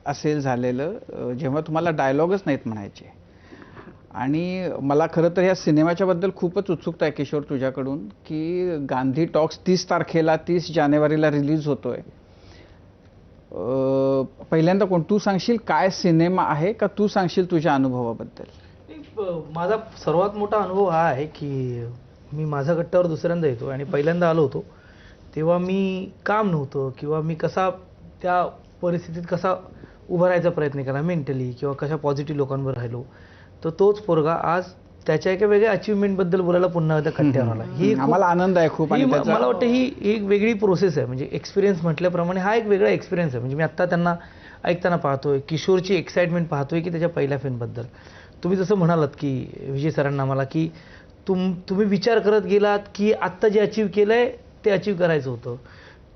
असेल झालेलं जेव्हा तुम्हाला डायलॉगच नाहीत म्हणायचे. आणि मला खरं तर ह्या सिनेमाच्या बद्दल खूपच उत्सुकता आहे किशोर तुझ्याकडून, की गांधी टॉक्स 30 तारखेला 30 जानेवारीला रिलीज होतोय. पहिल्यांदा कोण तू सांगशील काय सिनेमा आहे, का तू सांगशील तुझ्या अनुभवाबद्दल? माझा सर्वात मोठा अनुभव हा आहे की मी माझ्या गट्ट्यावर दुसऱ्यांदा येतो आणि पहिल्यांदा आलो होतो तेव्हा मी काम नव्हतं किंवा मी कसा त्या परिस्थितीत कसा उभा राहायचा प्रयत्न केला मेंटली किंवा कशा पॉझिटिव्ह लोकांवर राहिलो. तर तोच पोरगा आज त्याच्या एका वेगळ्या अचिव्हमेंटबद्दल बोलायला पुन्हा एकदा कट्ट्यावर आला. ही आम्हाला आनंद आहे खूप. मला वाटतं ही एक वेगळी प्रोसेस आहे. म्हणजे एक्सपिरियन्स म्हटल्याप्रमाणे हा एक वेगळा एक्सपिरियन्स आहे. म्हणजे मी आत्ता त्यांना ऐकताना पाहतोय किशोरची एक्साइटमेंट पाहतोय की त्याच्या पहिल्या फिल्मबद्दल. तुम्ही जसं म्हणालात की विजय सरांना मला की तुम्ही विचार करत गेलात की आत्ता जे अचीव्ह केलंय ते अचीव्ह करायचं होतं.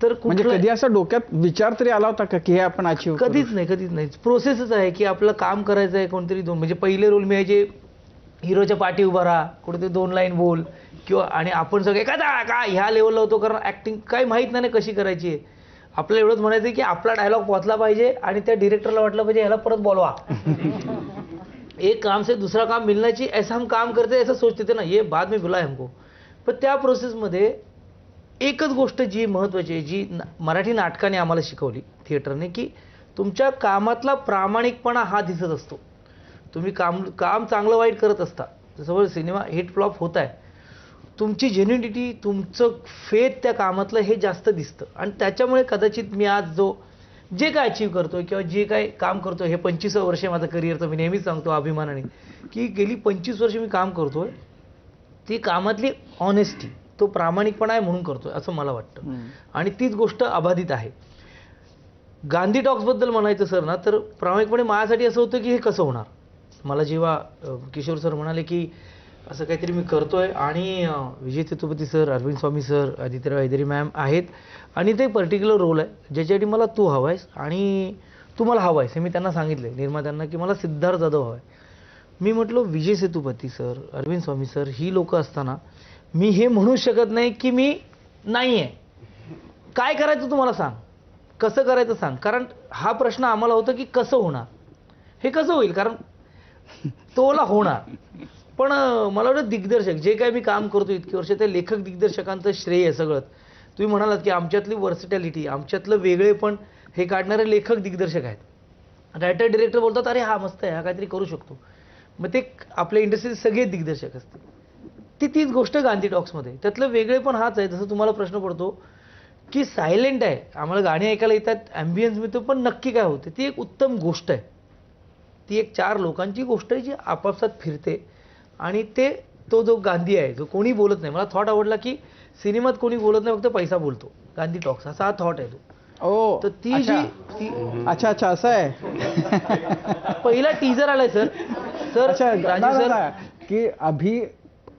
तर म्हणजे कधी असं डोक्यात विचार तरी आला होता का की हे आपण अचीव्ह? कधीच नाही. प्रोसेसच आहे की आपलं काम करायचं आहे. कोणतरी दोन म्हणजे पहिले रोल मिळायचे हिरोच्या पाठी उभा राहा, कुठेतरी 2 लाईन बोल किंवा आणि आपण सगळे का ह्या लेवलला होतो कारण ऍक्टिंग काही माहीत नाही कशी करायची आहे. आपल्याला एवढंच म्हणायचं की आपला डायलॉग पोचला पाहिजे आणि त्या डिरेक्टरला वाटलं पाहिजे ह्याला परत बोलवा. एक काम से दूसरा काम मिलना चाहिए, ऐसा हम काम करते ऐसा सोचते थे ना, ये बाद में बुलाए हमको. पण त्या प्रोसेसमध्ये एकच गोष्ट जी महत्त्वाची आहे जी मराठी नाटकाने आम्हाला शिकवली थिएटरने, की तुमच्या कामातला प्रामाणिकपणा हा दिसत असतो. तुम्ही काम चांगलं वाईट करत असता, जसं सिनेमा हिट फ्लॉप होत आहे, तुमची जेन्युनिटी तुमचं फेथ त्या कामातलं हे जास्त दिसतं. आणि त्याच्यामुळे कदाचित मी आज जे काय अचीव्ह करतोय किंवा जे काय काम करतोय हे 25 वर्ष माझं करिअरचं मी नेहमीच सांगतो अभिमानाने की गेली 25 वर्ष मी काम करतोय, ती कामातली ऑनेस्टी तो प्रामाणिकपणा आहे म्हणून करतोय असं मला वाटतं. आणि तीच गोष्ट अबाधित आहे. गांधी टॉक्सबद्दल म्हणायचं सर ना, तर प्रामाणिकपणे माझ्यासाठी असं होतं की हे कसं होणार. मला जेव्हा किशोर सर म्हणाले की असं काहीतरी मी करतोय आणि विजय सेतुपती सर, अरविंद स्वामी सर, आदित्य हैदरी मॅम आहेत आणि ते पर्टिक्युलर रोल आहे ज्याच्यासाठी मला तू हवा आहेस आणि तू मला हवा आहेस हे मी त्यांना सांगितलं निर्मात्यांना की मला सिद्धार्थ जाधव हवा आहे. मी म्हटलो विजय सेतुपती सर, अरविंद स्वामी सर ही लोकं असताना मी हे म्हणू शकत नाही की मी नाही आहे. काय करायचं तुम्हाला सांग, कसं करायचं सांग. कारण हा प्रश्न आम्हाला होता की कसं होणार, हे कसं होईल, कारण तोला होणार. पण मला वाटतं दिग्दर्शक जे काय मी काम करतो इतकी वर्ष त्या लेखक दिग्दर्शकांचं श्रेय आहे सगळं. तुम्ही म्हणालात की आमच्यातली वर्सिटॅलिटी आमच्यातलं वेगळेपण हे काढणारे लेखक दिग्दर्शक आहेत. रायटर डिरेक्टर बोलतात अरे हा मस्त आहे, हा काहीतरी करू शकतो. मग ते आपल्या इंडस्ट्रीत सगळे दिग्दर्शक असतात. तीच गोष्ट गांधी टॉक्समध्ये त्यातलं वेगळेपण हाच आहे. जसं तुम्हाला प्रश्न पडतो की सायलेंट आहे, आम्हाला गाणी ऐकायला येतात, ॲम्बियन्स मिळतो, पण नक्की काय होते ती एक उत्तम गोष्ट आहे. ती एक 4 लोकांची गोष्ट आहे जी आपापसात फिरते आणि तो जो गांधी आहे जो कोणी बोलत नाही. मला थॉट आवडला की सिनेमात कोणी बोलत नाही, फक्त पैसा बोलतो. गांधी टॉक्स असा हा थॉट आहे तो. तर ती अच्छा असं आहे. पहिला टीजर आलाय सर. राजीव सर कि अभी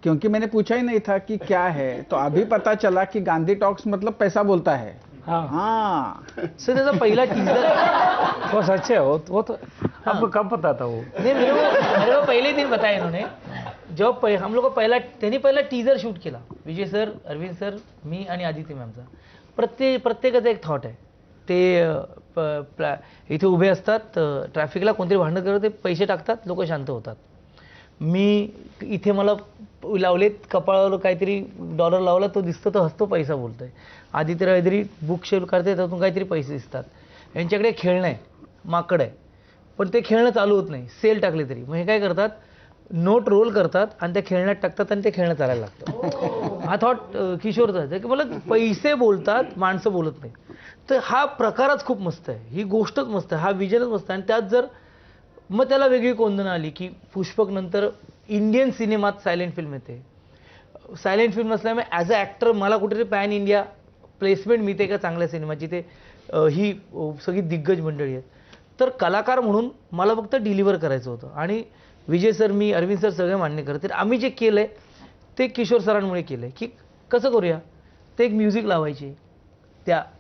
क्योंकि मैंने पूछा ही नहीं था कि क्या है, तो अभी पता चला कि गांधी टॉक्स मतलब पैसा बोलता है. हाँ सर त्याचा पहिला टीजर वो सच है. वो तो आपको कब पता था? वो नहीं मेरे को पहले दिन बताया इन्होंने. जब हम लोग त्यांनी पहिला टीजर शूट केला, विजय सर, अरविंद सर, मी आणि आदित्य मॅमचा. प्रत्येकाचा एक थॉट आहे. ते इथे उभे असतात ट्रॅफिकला, कोणतरी भांडण करत, ते पैसे टाकतात, लोक शांत होतात. मी इथे मला लावलेत कपाळावर काहीतरी डॉलर लावला, तो दिसतो, तो हसतो, पैसा बोलतोय. आदित्य काहीतरी बुक शेल करते, त्यातून काहीतरी पैसे दिसतात. यांच्याकडे खेळणं आहे, माकड आहे, पण ते खेळणं चालू होत नाही, सेल टाकले तरी. मग हे काय करतात, नोट रोल करतात आणि त्या खेळण्यात टाकतात आणि ते खेळणं चालायला लागतं. हा थॉट किशोरचा आहे की मला पैसे बोलतात, माणसं बोलत नाही. तर हा प्रकारच खूप मस्त आहे, ही गोष्टच मस्त आहे, हा विजनच मस्त आहे. आणि त्यात जर मग त्याला वेगळी कोंदणं आली की पुष्पक नंतर इंडियन सिनेमात सायलेंट फिल्म येते. सायलेंट फिल्म असल्यामुळे ॲज अ ॲक्टर मला कुठेतरी पॅन इंडिया प्लेसमेंट मिळते का चांगल्या सिनेमाची, ते ही सगळी दिग्गज मंडळी आहेत. तर कलाकार म्हणून मला फक्त डिलिव्हर करायचं होतं. आणि विजय सर, मी, अरविंद सर सगळे मान्य करते. आम्ही जे केलं आहे ते किशोर सरांमुळे केलं आहे की कसं करूया. ते एक म्युझिक लावायची,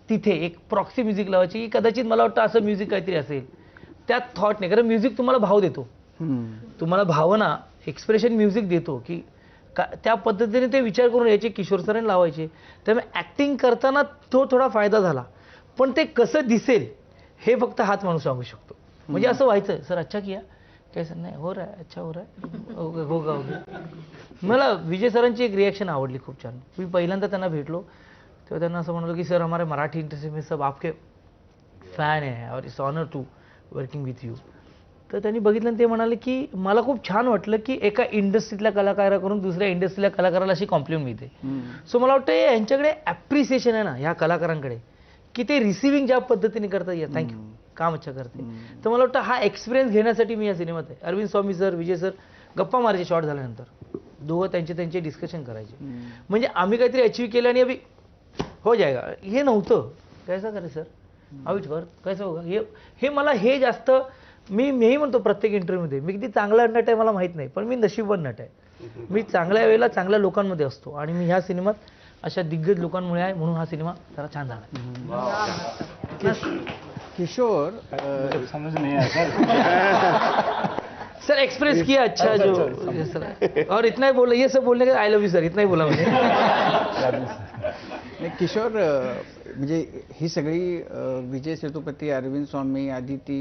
तिथे एक प्रॉक्सी म्युझिक लावायची की कदाचित मला वाटतं असं म्युझिक काहीतरी असेल. त्यात थॉट नाही, कारण म्युझिक तुम्हाला भाव देतो, तुम्हाला भावना एक्सप्रेशन म्युझिक देतो की त्या पद्धतीने ते विचार करून यायचे किशोर सरांनी लावायचे. त्यामुळे ॲक्टिंग करताना तो थोडा फायदा झाला, पण ते कसं दिसेल हे फक्त हाच माणूस सांगू शकतो. म्हणजे असं व्हायचं सर अच्छा किया काय सर नाही हो रहा है अच्छा हो रहा है होगा होगा. मला विजय सरांची एक रिॲक्शन आवडली खूप छान. मी पहिल्यांदा त्यांना भेटलो तेव्हा त्यांना असं म्हणालो की सर हमारे मराठी इंडस्ट्री में सब आपके फॅन आहे और it's honour to working with you. तर त्यांनी बघितलं आणि ते म्हणाले की मला खूप छान वाटलं की एका इंडस्ट्रीतल्या कलाकाराकडून दुसऱ्या इंडस्ट्रीतल्या कलाकाराला अशी कॉम्प्लिमेंट मिळते. सो मला वाटतं यांच्याकडे ॲप्रिसिएशन आहे ना ह्या कलाकारांकडे की ते रिसिव्हिंग ज्या पद्धतीने करतात या थँक्यू काम अच्छा करते. तर मला वाटतं हा एक्सपिरियन्स घेण्यासाठी मी या सिनेमात आहे. अरविंद स्वामी सर विजय सर गप्पा मारायचे शॉर्ट झाल्यानंतर दोघं त्यांचे डिस्कशन करायचे. म्हणजे आम्ही काहीतरी अचीव केलं आणि अभि हो जाएगा हे नव्हतं. कैसा करे सर अविच कर कैसा होगा हे मला हे जास्त मीही म्हणतो प्रत्येक इंटरव्ह्यूमध्ये मी किती चांगला नट आहे मला माहीत नाही पण मी नशीबवान नट आहे. मी चांगल्या वेळेला चांगल्या लोकांमध्ये असतो आणि मी ह्या सिनेमात अशा दिग्गज लोकांमुळे आहे म्हणून हा सिनेमा जरा छान झाला. किशोर समझ नहीं आया सर. सर एक्सप्रेस किया अच्छा जो ये सर और इतना ही बोला ये सब बोलने का आई लव यू सर इतना ही बोला मैंने. नाही, किशोर म्हणजे ही सगळी विजय सेतुपती अरविंद स्वामी आदिती